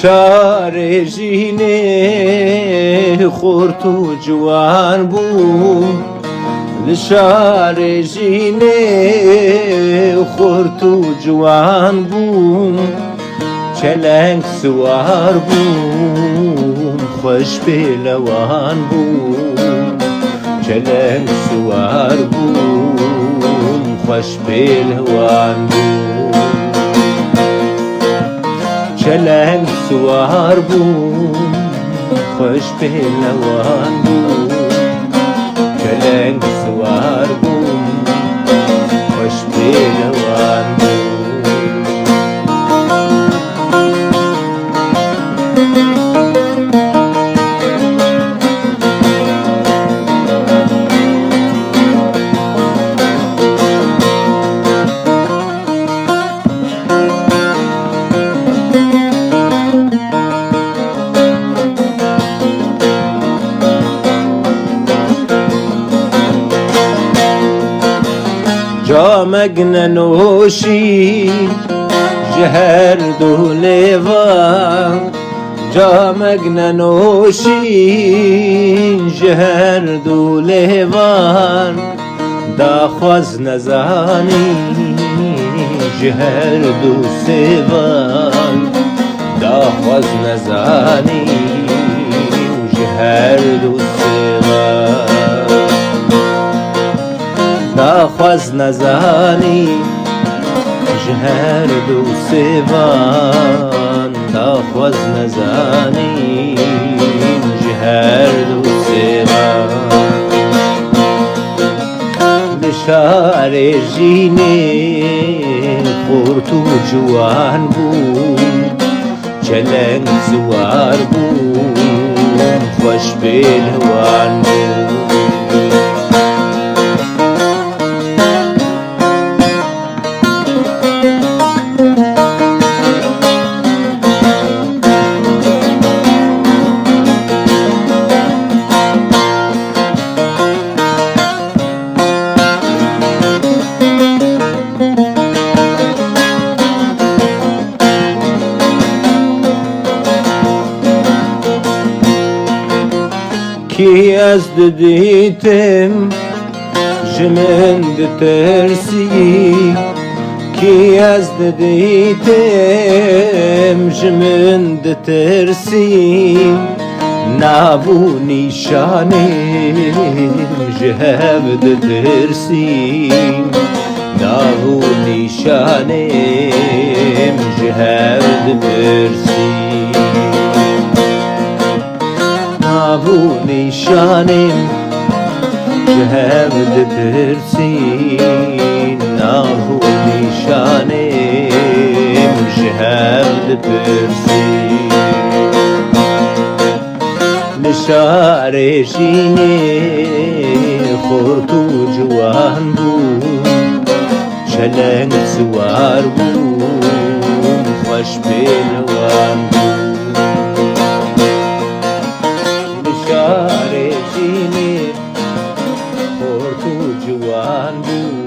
شار ژینێ خورت و جوان بوو لە شارێ ژینێ خورت و جوان بوو چەلەنگ سوار بووم خۆش پێلەوان بوو چەلەنگ سوار بووم خۆش پێلەوان بوو چەلەنگ سوار بووم خۆش پێلەوان بوو چەلەنگ سوار بووم خۆش پێلەوان بوو جامێک نەنۆشی ji her du lêvan Camek nenûşîn ji her du lêvan Daxwaz nezanî ji her du sêvan Daxwaz nezanî ji her du sêvan داخواز نزانی ji her du sêvan داخواز نزانی ji her du sêvan li şarê ژینێ xurt û ciwan bûm çeleng siwar bûm xweş pêlwan bûm کی ez didîtim ji min ditirsî ki ez didîtim ji min ditirsî navû nîşanêm ji hev ditirsî navû nîşanêm ji hev ditirsî navû nîşanêm ji hev ditirsî navû nîşanêm ji hev ditirsî li şarê ژینێ xurt û ciwan bûm çeleng siwar bûm xweş pêlwan bûm شارê ژینێ xurt û ciwan bûm